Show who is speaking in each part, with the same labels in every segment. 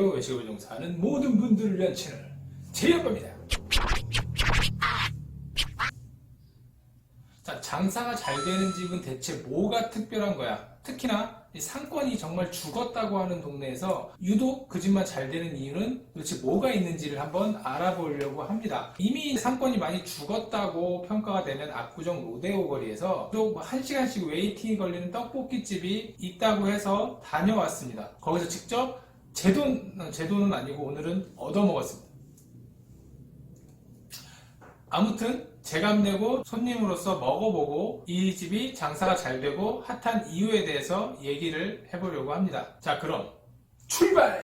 Speaker 1: 안녕하세요. 외식을 종사하는 모든 분들을 위한 채널 제이아빠입니다. 자, 장사가 잘 되는 집은 대체 뭐가 특별한 거야? 특히나 이 상권이 정말 죽었다고 하는 동네에서 유독 그 집만 잘 되는 이유는 도대체 뭐가 있는지를 한번 알아보려고 합니다. 이미 상권이 많이 죽었다고 평가가 되는 압구정 로데오 거리에서 또 1시간씩 웨이팅이 걸리는 떡볶이집이 있다고 해서 다녀왔습니다. 거기서 직접 제 돈은 아니고 오늘은 얻어먹었습니다. 아무튼 제값 내고 손님으로서 먹어보고 이 집이 장사가 잘 되고 핫한 이유에 대해서 얘기를 해보려고 합니다. 자, 그럼 출발!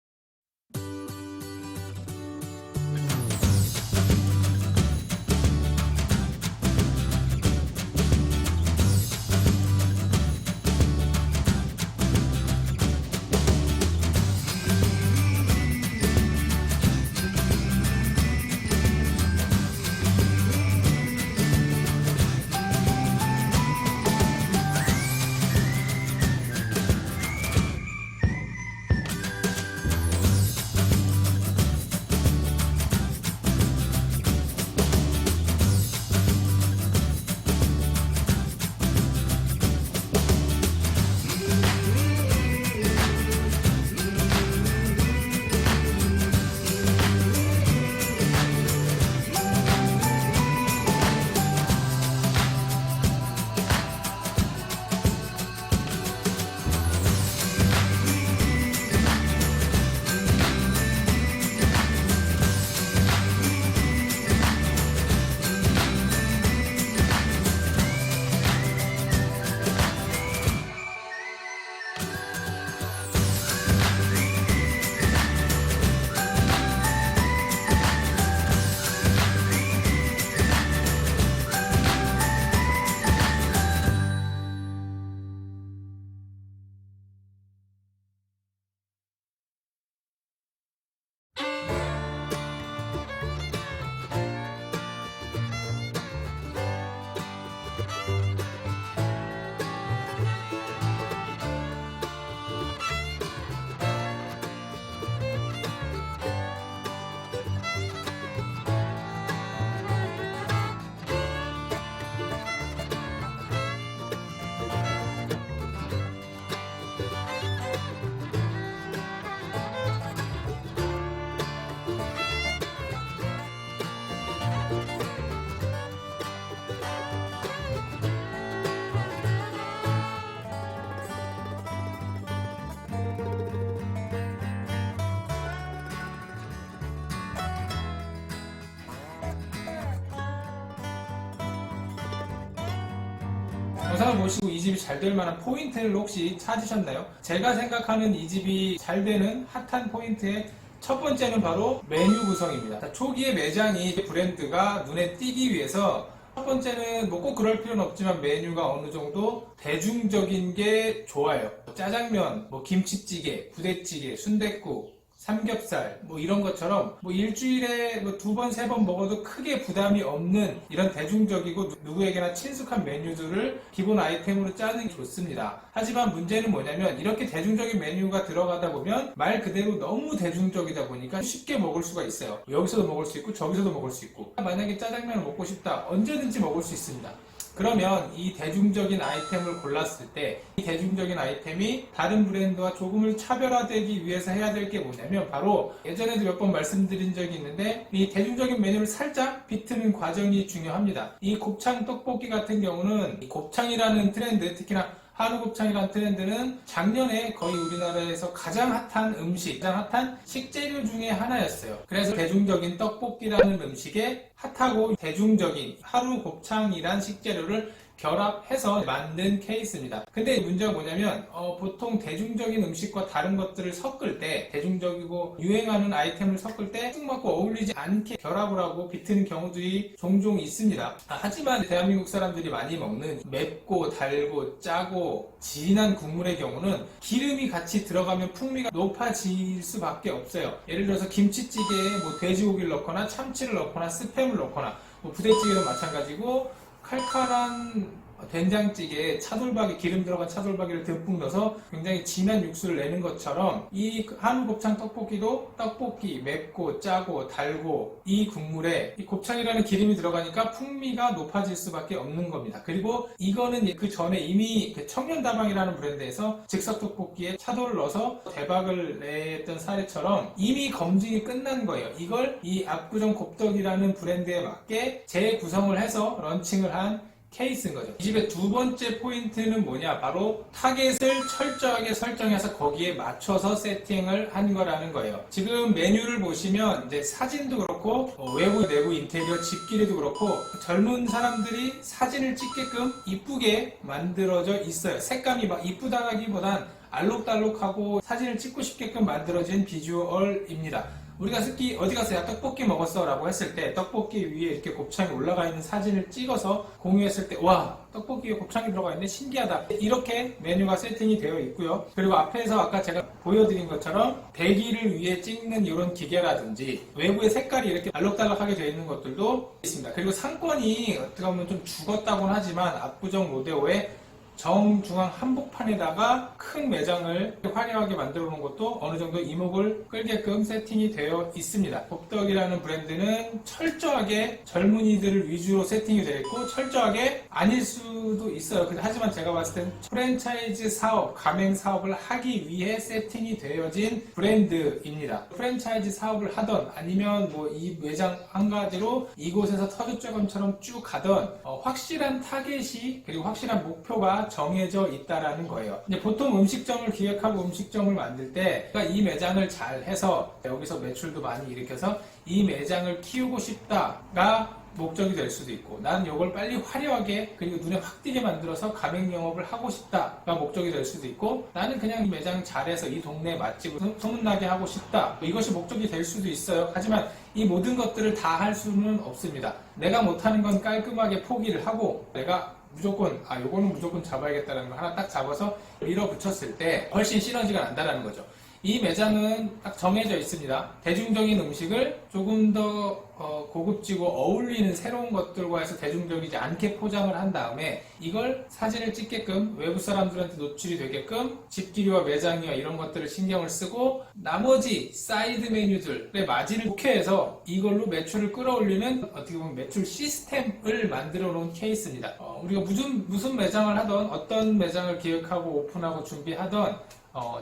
Speaker 1: 영상을 보시고 이 집이 잘 될 만한 포인트를 혹시 찾으셨나요? 제가 생각하는 이 집이 잘 되는 핫한 포인트의 첫 번째는 바로 메뉴 구성입니다. 초기에 매장이 브랜드가 눈에 띄기 위해서 첫 번째는 뭐 꼭 그럴 필요는 없지만 메뉴가 어느 정도 대중적인 게 좋아요. 짜장면, 뭐 김치찌개, 부대찌개, 순댓국, 삼겹살 뭐 이런 것처럼 뭐 일주일에 뭐 2번, 3번 먹어도 크게 부담이 없는 이런 대중적이고 누구에게나 친숙한 메뉴들을 기본 아이템으로 짜는 게 좋습니다. 하지만 문제는 뭐냐면 이렇게 대중적인 메뉴가 들어가다 보면 말 그대로 너무 대중적이다 보니까 쉽게 먹을 수가 있어요. 여기서도 먹을 수 있고 저기서도 먹을 수 있고 만약에 짜장면을 먹고 싶다 언제든지 먹을 수 있습니다. 그러면 이 대중적인 아이템을 골랐을 때 이 대중적인 아이템이 다른 브랜드와 조금을 차별화되기 위해서 해야 될 게 뭐냐면 바로 예전에도 몇 번 말씀드린 적이 있는데 이 대중적인 메뉴를 살짝 비트는 과정이 중요합니다. 이 곱창 떡볶이 같은 경우는 이 곱창이라는 트렌드, 특히나 한우 곱창이라는 트렌드는 작년에 거의 우리나라에서 가장 핫한 음식, 가장 핫한 식재료 중에 하나였어요. 그래서 대중적인 떡볶이라는 음식에 핫하고 대중적인 한우 곱창이란 식재료를 결합해서 만든 케이스입니다. 근데 문제가 뭐냐면 보통 대중적인 음식과 다른 것들을 섞을 때 대중적이고 유행하는 아이템을 섞을 때 쭉 맞고 어울리지 않게 결합을 하고 비트는 경우들이 종종 있습니다. 하지만 대한민국 사람들이 많이 먹는 맵고 달고 짜고 진한 국물의 경우는 기름이 같이 들어가면 풍미가 높아질 수밖에 없어요. 예를 들어서 김치찌개에 뭐 돼지고기를 넣거나 참치를 넣거나 스팸을 넣거나 뭐 부대찌개도 마찬가지고 칼칼한 된장찌개에 차돌박이, 기름 들어간 차돌박이를 듬뿍 넣어서 굉장히 진한 육수를 내는 것처럼 이 한우 곱창 떡볶이도 떡볶이 맵고 짜고 달고 이 국물에 이 곱창이라는 기름이 들어가니까 풍미가 높아질 수밖에 없는 겁니다. 그리고 이거는 그 전에 이미 그 청년다방이라는 브랜드에서 즉석떡볶이에 차돌을 넣어서 대박을 냈던 사례처럼 이미 검증이 끝난 거예요. 이걸 이 압구정 곱떡이라는 브랜드에 맞게 재구성을 해서 런칭을 한 케이스인 거죠. 이 집의 두 번째 포인트는 뭐냐? 바로 타겟을 철저하게 설정해서 거기에 맞춰서 세팅을 한 거라는 거예요. 지금 메뉴를 보시면 이제 사진도 그렇고 외부 내부 인테리어 집기리도 그렇고 젊은 사람들이 사진을 찍게끔 이쁘게 만들어져 있어요. 색감이 막 이쁘다기보단 알록달록하고 사진을 찍고 싶게끔 만들어진 비주얼입니다. 우리가 특히 어디 가서 야 떡볶이 먹었어 라고 했을 때 떡볶이 위에 이렇게 곱창이 올라가 있는 사진을 찍어서 공유했을 때 와 떡볶이에 곱창이 들어가 있네 신기하다 이렇게 메뉴가 세팅이 되어 있고요. 그리고 앞에서 아까 제가 보여드린 것처럼 대기를 위해 찍는 이런 기계라든지 외부의 색깔이 이렇게 알록달록하게 되어 있는 것들도 있습니다. 그리고 상권이 어떻게 보면 좀 죽었다고는 하지만 압구정 로데오에 정중앙 한복판에다가 큰 매장을 화려하게 만들어 놓은 것도 어느 정도 이목을 끌게끔 세팅이 되어 있습니다. 곱떡이라는 브랜드는 철저하게 젊은이들을 위주로 세팅이 되어 있고 철저하게 아닐 수도 있어요. 하지만 제가 봤을 때는 프랜차이즈 사업, 가맹 사업을 하기 위해 세팅이 되어진 브랜드입니다. 프랜차이즈 사업을 하던 아니면 뭐 이 매장 한 가지로 이곳에서 터줏대감처럼 쭉 가던 확실한 타겟이 그리고 확실한 목표가 정해져 있다라는 거예요. 이제 보통 음식점을 기획하고 음식점을 만들 때 이 매장을 잘 해서 여기서 매출도 많이 일으켜서 이 매장을 키우고 싶다가 목적이 될 수도 있고 나는 이걸 빨리 화려하게 그리고 눈에 확 띄게 만들어서 가맹 영업을 하고 싶다가 목적이 될 수도 있고 나는 그냥 이 매장 잘해서 이 동네 맛집을 소문나게 하고 싶다 이것이 목적이 될 수도 있어요. 하지만 이 모든 것들을 다 할 수는 없습니다. 내가 못하는 건 깔끔하게 포기를 하고 내가 무조건 요거는 무조건 잡아야겠다는 걸 하나 딱 잡아서 밀어붙였을 때 훨씬 시너지가 난다는 거죠. 이 매장은 딱 정해져 있습니다. 대중적인 음식을 조금 더 고급지고 어울리는 새로운 것들과 해서 대중적이지 않게 포장을 한 다음에 이걸 사진을 찍게끔 외부 사람들한테 노출이 되게끔 집기류와 매장이와 이런 것들을 신경을 쓰고 나머지 사이드 메뉴들의 마진을 좋게 해서 이걸로 매출을 끌어올리는 어떻게 보면 매출 시스템을 만들어 놓은 케이스입니다. 우리가 무슨 매장을 하던 어떤 매장을 기획하고 오픈하고 준비하던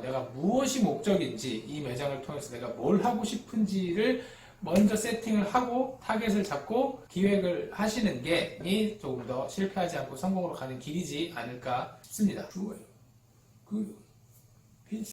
Speaker 1: 내가 무엇이 목적인지 이 매장을 통해서 내가 뭘 하고 싶은지를 먼저 세팅을 하고 타겟을 잡고 기획을 하시는 게 조금 더 실패하지 않고 성공으로 가는 길이지 않을까 싶습니다.